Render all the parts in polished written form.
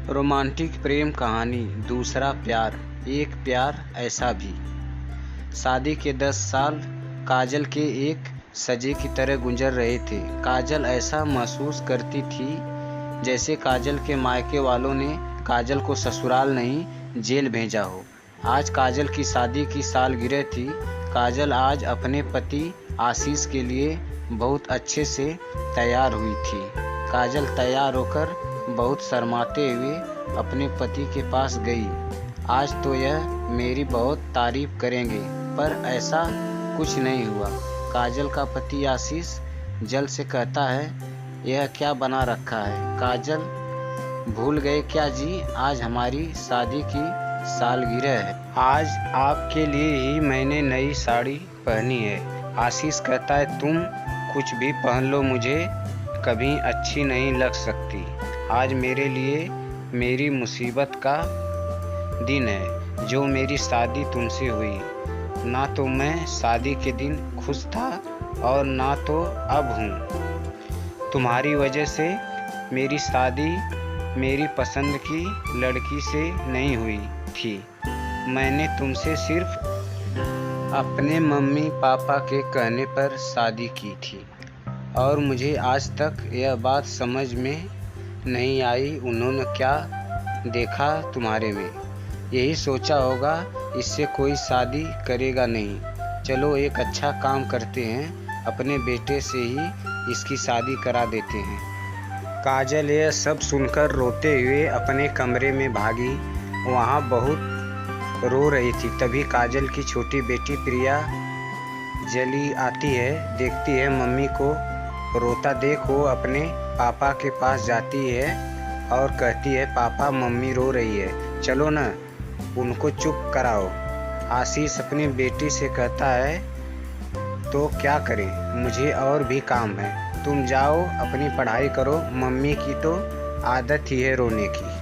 Romantic प्रेम कहानी दूसरा प्यार, एक प्यार ऐसा भी। शादी के 10 साल काजल के एक सजे की तरह गुजर रहे थे। काजल ऐसा महसूस करती थी जैसे काजल के मायके वालों ने काजल को ससुराल नहीं जेल भेजा हो। आज काजल की शादी की सालगिरह थी। काजल आज अपने पति आशीष के लिए बहुत अच्छे से तैयार हुई थी। काजल तैयार होकर बहुत शर्माते हुए अपने पति के पास गई। आज तो यह मेरी बहुत तारीफ करेंगे, पर ऐसा कुछ नहीं हुआ। काजल का पति आशीष जल से कहता है, यह क्या बना रखा है? काजल, भूल गए क्या जी, आज हमारी शादी की सालगिरह है। आज आपके लिए ही मैंने नई साड़ी पहनी है। आशीष कहता है, तुम कुछ भी पहन लो, मुझे कभी अच्छी नहीं लग सकती। आज मेरे लिए मेरी मुसीबत का दिन है, जो मेरी शादी तुमसे हुई। ना तो मैं शादी के दिन खुश था और ना तो अब हूँ। तुम्हारी वजह से मेरी शादी मेरी पसंद की लड़की से नहीं हुई थी। मैंने तुमसे सिर्फ अपने मम्मी पापा के कहने पर शादी की थी और मुझे आज तक यह बात समझ में नहीं आई उन्होंने क्या देखा तुम्हारे में। यही सोचा होगा इससे कोई शादी करेगा नहीं। चलो एक अच्छा काम करते हैं, अपने बेटे से ही इसकी शादी करा देते हैं। काजल यह सब सुनकर रोते हुए अपने कमरे में भागी। वहाँ बहुत रो रही थी। तभी काजल की छोटी बेटी प्रिया जली आती है। देखती है मम्मी को रोता देख वो अपने पापा के पास जाती है और कहती है, पापा मम्मी रो रही है, चलो ना उनको चुप कराओ। आशीष अपनी बेटी से कहता है, तो क्या करें, मुझे और भी काम है, तुम जाओ अपनी पढ़ाई करो, मम्मी की तो आदत ही है रोने की।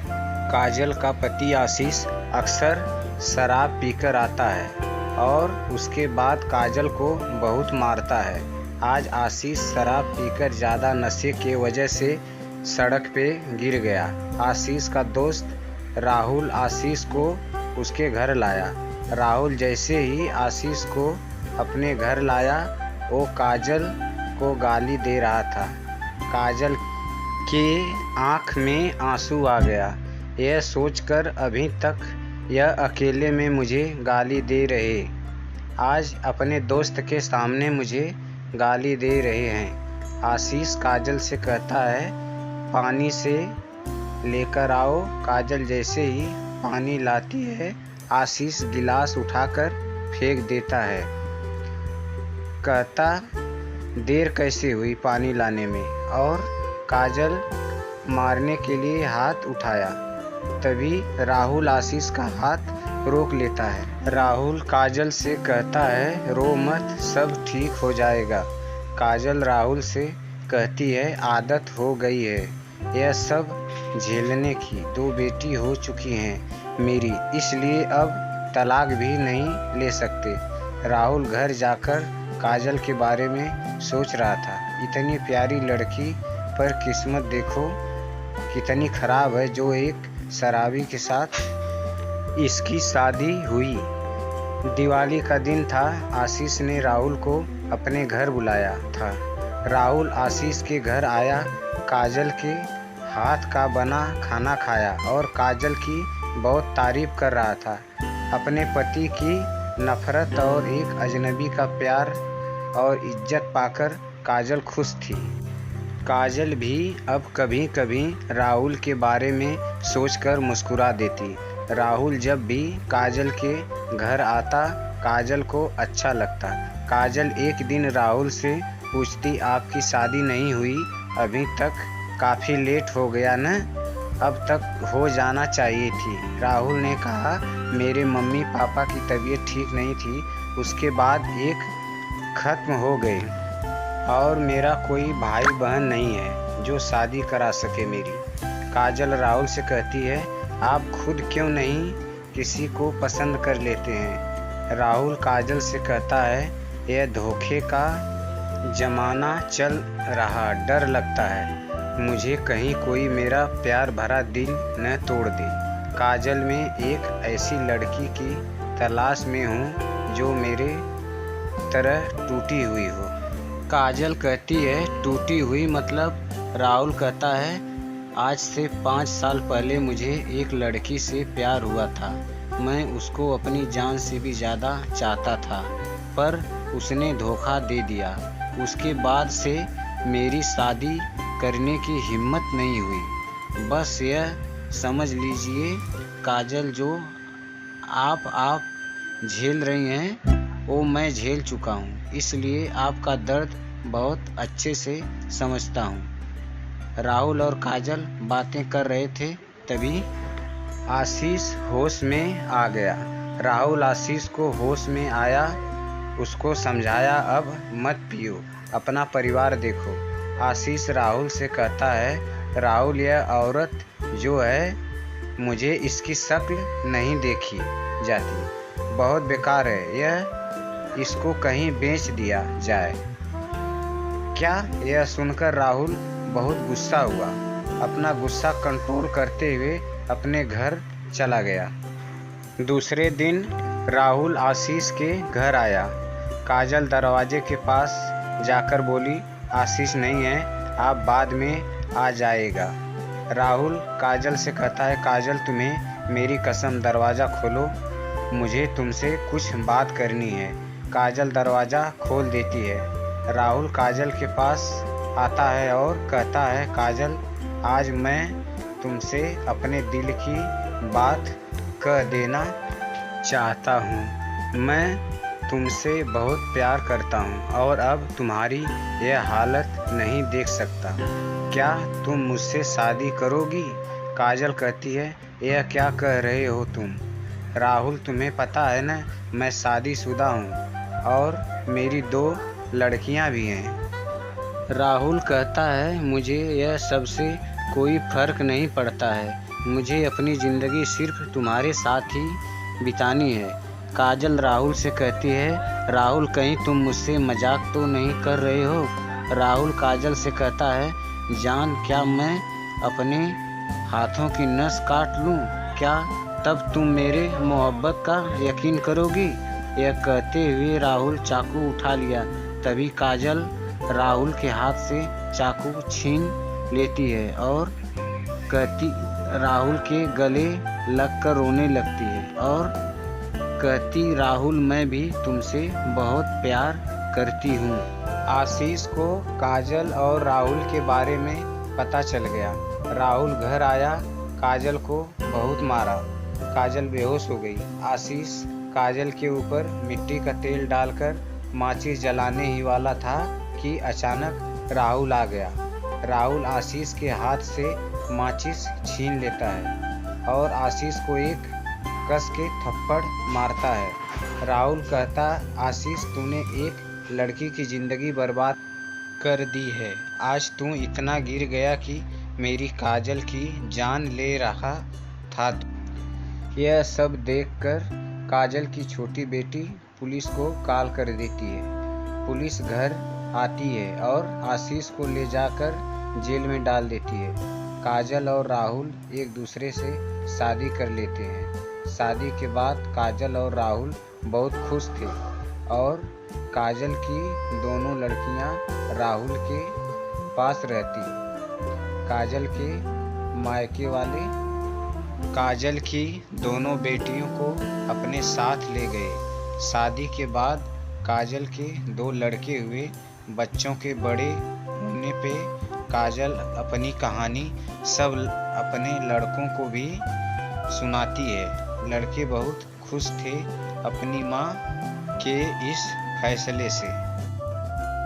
काजल का पति आशीष अक्सर शराब पीकर आता है और उसके बाद काजल को बहुत मारता है। आज आशीष शराब पीकर ज़्यादा नशे के वजह से सड़क पे गिर गया। आशीष का दोस्त राहुल आशीष को उसके घर लाया। राहुल जैसे ही आशीष को अपने घर लाया, वो काजल को गाली दे रहा था। काजल के आँख में आंसू आ गया। यह सोचकर अभी तक यह अकेले में मुझे गाली दे रहे, आज अपने दोस्त के सामने मुझे गाली दे रहे हैं। आशीष काजल से कहता है, पानी से लेकर आओ। काजल जैसे ही पानी लाती है, आशीष गिलास उठाकर फेंक देता है। कहता, देर कैसे हुई पानी लाने में? और काजल मारने के लिए हाथ उठाया। तभी राहुल आशीष का हाथ रोक लेता है। राहुल काजल से कहता है, रो मत, सब ठीक हो जाएगा। काजल राहुल से कहती है, आदत हो गई है यह सब झेलने की, 2 बेटी हो चुकी हैं मेरी, इसलिए अब तलाक भी नहीं ले सकते। राहुल घर जाकर काजल के बारे में सोच रहा था। इतनी प्यारी लड़की, पर किस्मत देखो कितनी खराब है जो एक शराबी के साथ इसकी शादी हुई। दिवाली का दिन था। आशीष ने राहुल को अपने घर बुलाया था। राहुल आशीष के घर आया, काजल के हाथ का बना खाना खाया और काजल की बहुत तारीफ कर रहा था। अपने पति की नफरत और एक अजनबी का प्यार और इज्जत पाकर काजल खुश थी। काजल भी अब कभी कभी राहुल के बारे में सोचकर मुस्कुरा देती। राहुल जब भी काजल के घर आता, काजल को अच्छा लगता। काजल एक दिन राहुल से पूछती, आपकी शादी नहीं हुई अभी तक? काफ़ी लेट हो गया न, अब तक हो जाना चाहिए थी। राहुल ने कहा, मेरे मम्मी पापा की तबीयत ठीक नहीं थी, उसके बाद एक ख़त्म हो गई और मेरा कोई भाई बहन नहीं है जो शादी करा सके मेरी। काजल राहुल से कहती है, आप खुद क्यों नहीं किसी को पसंद कर लेते हैं? राहुल काजल से कहता है, यह धोखे का ज़माना चल रहा, डर लगता है। मुझे कहीं कोई मेरा प्यार भरा दिल न तोड़ दे। काजल में एक ऐसी लड़की की तलाश में हूँ जो मेरे तरह टूटी हुई हो। काजल कहती है टूटी हुई मतलब? राहुल कहता है आज से 5 साल पहले मुझे एक लड़की से प्यार हुआ था। मैं उसको अपनी जान से भी ज़्यादा चाहता था, पर उसने धोखा दे दिया। उसके बाद से मेरी शादी करने की हिम्मत नहीं हुई। बस यह समझ लीजिए काजल, जो आप झेल रही हैं वो मैं झेल चुका हूँ, इसलिए आपका दर्द बहुत अच्छे से समझता हूँ। राहुल और काजल बातें कर रहे थे, तभी आशीष होश में आ गया। राहुल आशीष को होश में आया, उसको समझाया अब मत पियो, अपना परिवार देखो। आशीष राहुल से कहता है राहुल, यह औरत जो है मुझे इसकी शक्ल नहीं देखी जाती, बहुत बेकार है, यह इसको कहीं बेच दिया जाए। क्या? यह सुनकर राहुल बहुत गुस्सा हुआ। अपना गुस्सा कंट्रोल करते हुए अपने घर चला गया। दूसरे दिन राहुल आशीष के घर आया। काजल दरवाजे के पास जाकर बोली आशीष नहीं है, आप बाद में आ जाएगा। राहुल काजल से कहता है काजल तुम्हें मेरी कसम दरवाज़ा खोलो, मुझे तुमसे कुछ बात करनी है। काजल दरवाज़ा खोल देती है। राहुल काजल के पास आता है और कहता है काजल आज मैं तुमसे अपने दिल की बात कह देना चाहता हूँ। मैं तुमसे बहुत प्यार करता हूँ और अब तुम्हारी यह हालत नहीं देख सकता। क्या तुम मुझसे शादी करोगी? काजल कहती है यह क्या कह रहे हो तुम? राहुल तुम्हें पता है ना मैं शादीशुदा हूँ और मेरी 2 लड़कियाँ भी हैं। राहुल कहता है मुझे यह सबसे कोई फर्क नहीं पड़ता है, मुझे अपनी ज़िंदगी सिर्फ तुम्हारे साथ ही बितानी है। काजल राहुल से कहती है राहुल कहीं तुम मुझसे मजाक तो नहीं कर रहे हो? राहुल काजल से कहता है जान क्या मैं अपने हाथों की नस काट लूँ? क्या तब तुम मेरे मोहब्बत का यकीन करोगी? यह कहते हुए राहुल चाकू उठा लिया। तभी काजल राहुल के हाथ से चाकू छीन लेती है और कहती राहुल के गले लगकर रोने लगती है और कहती राहुल मैं भी तुमसे बहुत प्यार करती हूँ। आशीष को काजल और राहुल के बारे में पता चल गया। राहुल घर आया, काजल को बहुत मारा, काजल बेहोश हो गई। आशीष काजल के ऊपर मिट्टी का तेल डालकर माचिस जलाने ही वाला था कि अचानक राहुल आ गया। राहुल आशीष के हाथ से माचिस छीन लेता है और आशीष को एक कस के थप्पड़ मारता है। राहुल कहता आशीष तूने एक लड़की की ज़िंदगी बर्बाद कर दी है। आज तू इतना गिर गया कि मेरी काजल की जान ले रहा था। यह सब देखकर काजल की छोटी बेटी पुलिस को कॉल कर देती है। पुलिस घर आती है और आशीष को ले जाकर जेल में डाल देती है। काजल और राहुल एक दूसरे से शादी कर लेते हैं। शादी के बाद काजल और राहुल बहुत खुश थे और काजल की दोनों लड़कियां राहुल के पास रहती। काजल के मायके वाले काजल की दोनों बेटियों को अपने साथ ले गए। शादी के बाद काजल के 2 लड़के हुए। बच्चों के बड़े होने पे काजल अपनी कहानी सब अपने लड़कों को भी सुनाती है। लड़के बहुत खुश थे अपनी माँ के इस फैसले से।